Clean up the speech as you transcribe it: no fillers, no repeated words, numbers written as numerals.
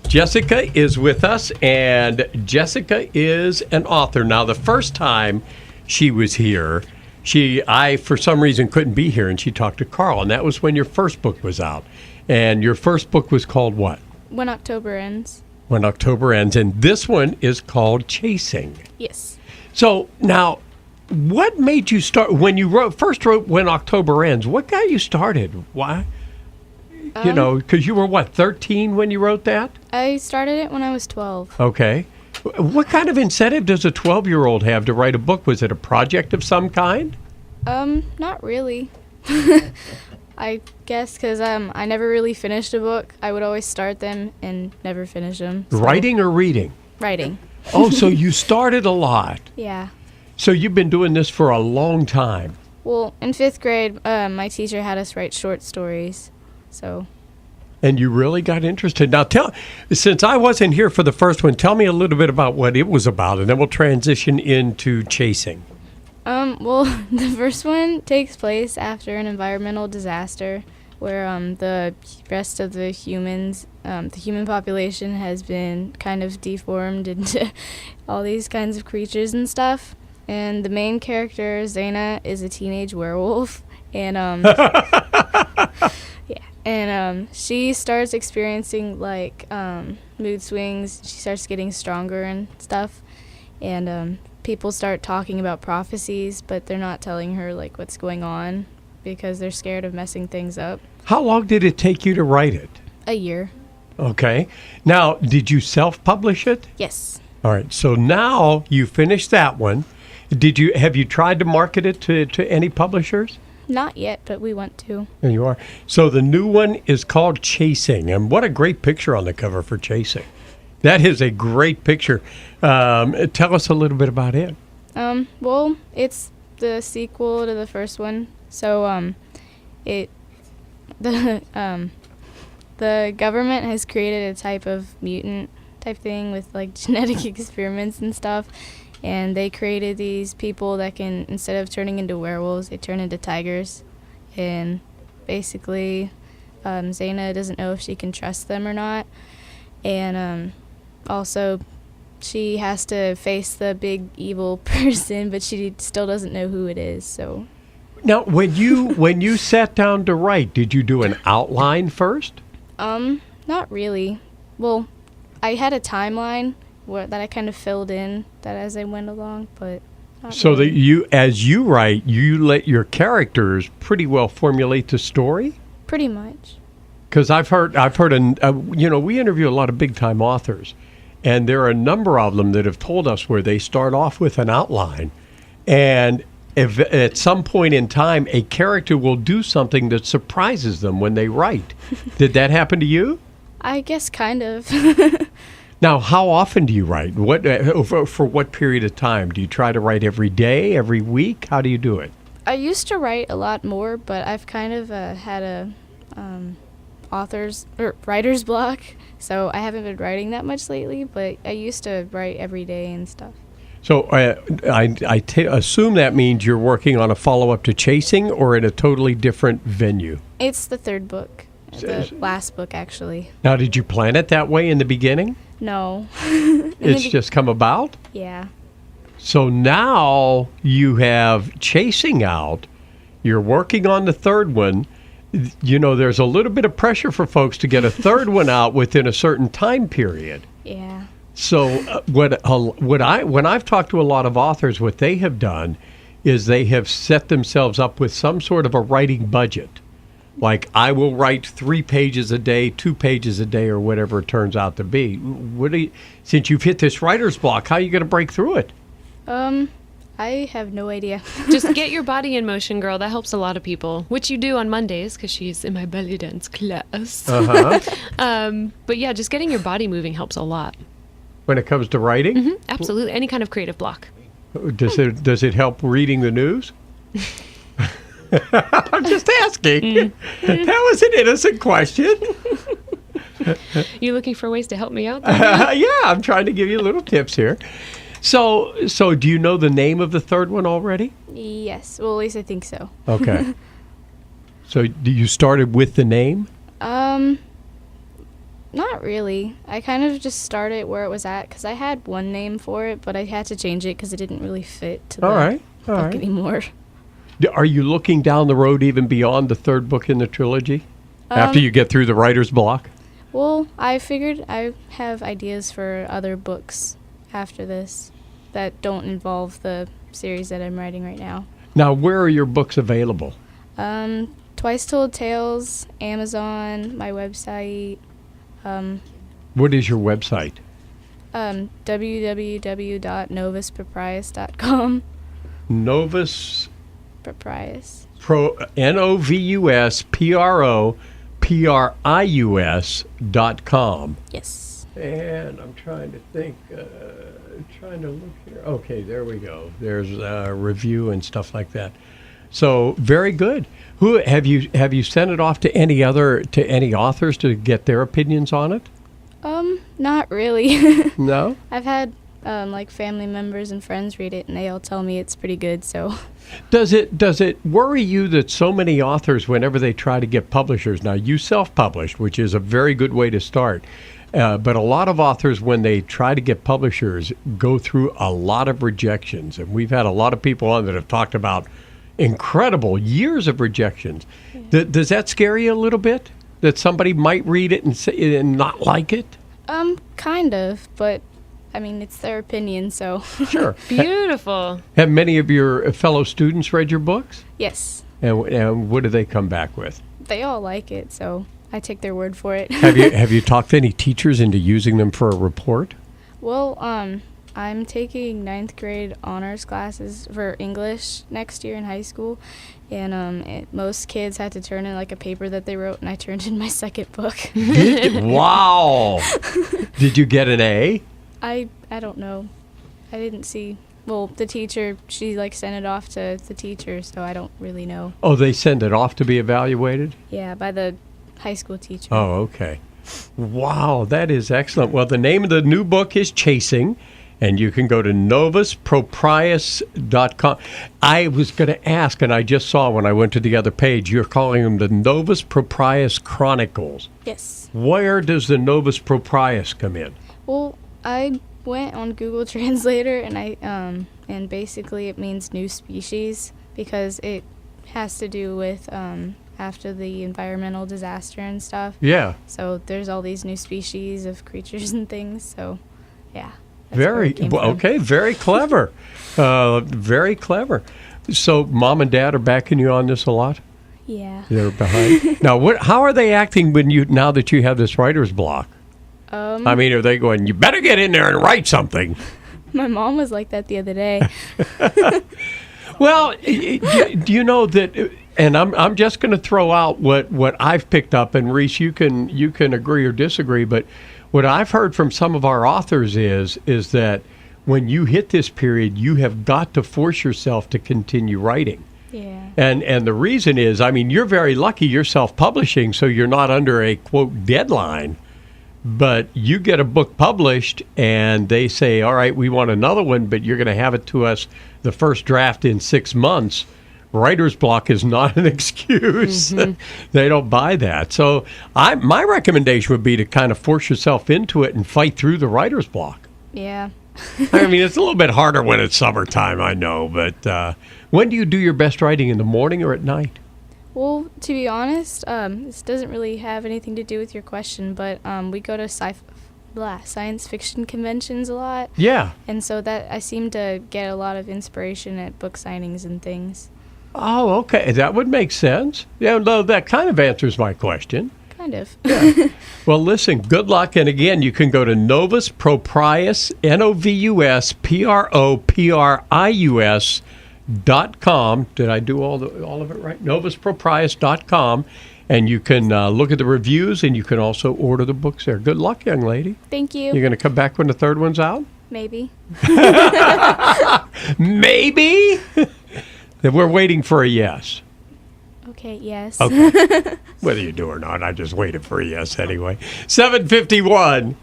Jessica is with us, and Jessica is an author. Now, the first time she was here, I for some reason couldn't be here, and she talked to Carl, and that was when your first book was out. And your first book was called what? When October Ends. When October Ends, and this one is called Chasing. Yes. So now, what made you start when you first wrote When October Ends? What got you started? Why? Because you were, 13 when you wrote that? I started it when I was 12. Okay. What kind of incentive does a 12-year-old have to write a book? Was it a project of some kind? Not really. I guess because I never really finished a book. I would always start them and never finish them. So. Writing or reading? Writing. Oh, so you started a lot. Yeah. So you've been doing this for a long time. Well, in 5th grade, my teacher had us write short stories. So. And you really got interested. Now, since I wasn't here for the first one, tell me a little bit about what it was about, and then we'll transition into Chasing. Well, the first one takes place after an environmental disaster where the rest of the humans, the human population has been kind of deformed into all these kinds of creatures and stuff. And the main character, Zaina, is a teenage werewolf. And, And she starts experiencing, mood swings. She starts getting stronger and stuff. And people start talking about prophecies, but they're not telling her, what's going on because they're scared of messing things up. How long did it take you to write it? A year. Okay. Now, did you self-publish it? Yes. All right. So now you finished that one. Have you tried to market it to any publishers? Not yet, but we want to. There you are. So the new one is called Chasing, and what a great picture on the cover for Chasing. That is a great picture. Tell us a little bit about it. Well, it's the sequel to the first one. So, the government has created a type of mutant type thing with genetic experiments and stuff. And they created these people that can, instead of turning into werewolves, they turn into tigers. And basically, Zaina doesn't know if she can trust them or not. And also, she has to face the big evil person, but she still doesn't know who it is. So now, when you sat down to write, did you do an outline first? Not really. Well, I had a timeline that I kind of filled in that as I went along, but not so really. that as you write, you let your characters pretty well formulate the story. Pretty much. Because I've heard, we interview a lot of big time authors, and there are a number of them that have told us where they start off with an outline, and if at some point in time a character will do something that surprises them when they write. Did that happen to you? I guess kind of. Now, how often do you write? For what period of time? Do you try to write every day, every week? How do you do it? I used to write a lot more, but I've kind of had a writer's block, so I haven't been writing that much lately, but I used to write every day and stuff. So I assume that means you're working on a follow-up to Chasing or in a totally different venue? It's the third book. The last book, actually. Now, did you plan it that way in the beginning? No. It's just come about? Yeah. So now you have Chasing out. You're working on the third one. There's a little bit of pressure for folks to get a third one out within a certain time period. Yeah. So when I've talked to a lot of authors, what they have done is they have set themselves up with some sort of a writing budget. Like, I will write 3 pages a day, 2 pages a day, or whatever it turns out to be. Since you've hit this writer's block, how are you going to break through it? I have no idea. Just get your body in motion, girl. That helps a lot of people, which you do on Mondays because she's in my belly dance class. But yeah, just getting your body moving helps a lot. When it comes to writing? Mm-hmm, absolutely. Any kind of creative block. Does it help reading the news? I'm just asking. That was an innocent question. You looking for ways to help me out? Yeah, I'm trying to give you little tips here. So do you know the name of the third one already? Yes. Well, at least I think so. Okay. So you started with the name? Not really. I kind of just started where it was at because I had one name for it, but I had to change it because it didn't really fit to the All right. book anymore. Are you looking down the road even beyond the third book in the trilogy after you get through the writer's block? Well, I figured I have ideas for other books after this that don't involve the series that I'm writing right now. Now, where are your books available? Twice Told Tales, Amazon, my website. What is your website? www.novusproprius.com. Novus Proprius. NOVUSPROPRIUS.com. Yes. And I'm trying to think, trying to look here. Okay, there we go. There's a review and stuff like that. So very good. Who have you sent it off to any authors to get their opinions on it? Not really. No? I've had like family members and friends read it, and they all tell me it's pretty good. So, Does it worry you that so many authors, whenever they try to get publishers, now you self-published, which is a very good way to start, but a lot of authors, when they try to get publishers, go through a lot of rejections, and we've had a lot of people on that have talked about incredible years of rejections. Yeah. Does that scare you a little bit? That somebody might read it and say and not like it? Kind of, but I mean, it's their opinion, so. Sure. Beautiful. Have many of your fellow students read your books? Yes. And what do they come back with? They all like it, so I take their word for it. Have you talked any teachers into using them for a report? Well, I'm taking 9th grade honors classes for English next year in high school, and most kids had to turn in like a paper that they wrote, and I turned in my second book. Wow! Did you get an A? I don't know. I didn't see. Well, the teacher, she like sent it off to the teacher, so I don't really know. Oh, they send it off to be evaluated? Yeah, by the high school teacher. Oh, okay. Wow, that is excellent. Well, the name of the new book is Chasing, and you can go to novusproprius.com. I was going to ask, and I just saw when I went to the other page, you're calling them the Novus Proprius Chronicles. Yes. Where does the Novus Proprius come in? Well, I went on Google Translator, and and basically it means new species because it has to do with after the environmental disaster and stuff. Yeah. So there's all these new species of creatures and things. So, yeah. Very well, okay. Very clever. Very clever. So, mom and dad are backing you on this a lot. Yeah. They're behind. Now, how are they acting now that you have this writer's block? I mean, are they going, you better get in there and write something? My mom was like that the other day. Well, do you know that, and I'm just going to throw out what I've picked up, and Reese, you can agree or disagree, but what I've heard from some of our authors is that when you hit this period, you have got to force yourself to continue writing. Yeah. And the reason is, I mean, you're very lucky you're self-publishing, so you're not under a, quote, deadline. But you get a book published and they say, all right, we want another one, but you're going to have it to us the first draft in 6 months. Writer's block is not an excuse. Mm-hmm. They don't buy that. So my recommendation would be to kind of force yourself into it and fight through the writer's block. Yeah. I mean, it's a little bit harder when it's summertime, I know. But when do you do your best writing, in the morning or at night? Well, to be honest, this doesn't really have anything to do with your question, but we go to science fiction conventions a lot. Yeah. And so that I seem to get a lot of inspiration at book signings and things. Oh, okay. That would make sense. Yeah, no, that kind of answers my question. Kind of. Yeah. Well, listen, good luck. And again, you can go to Novus Proprius, NOVUSPROPRIUS.com. Did I do all of it right? NovusProprius.com. And you can look at the reviews, and you can also order the books there. Good luck, young lady. Thank you. You're going to come back when the third one's out? Maybe. Maybe? We're waiting for a yes. Okay, yes. Okay. Whether you do or not, I just waited for a yes anyway. 7:51.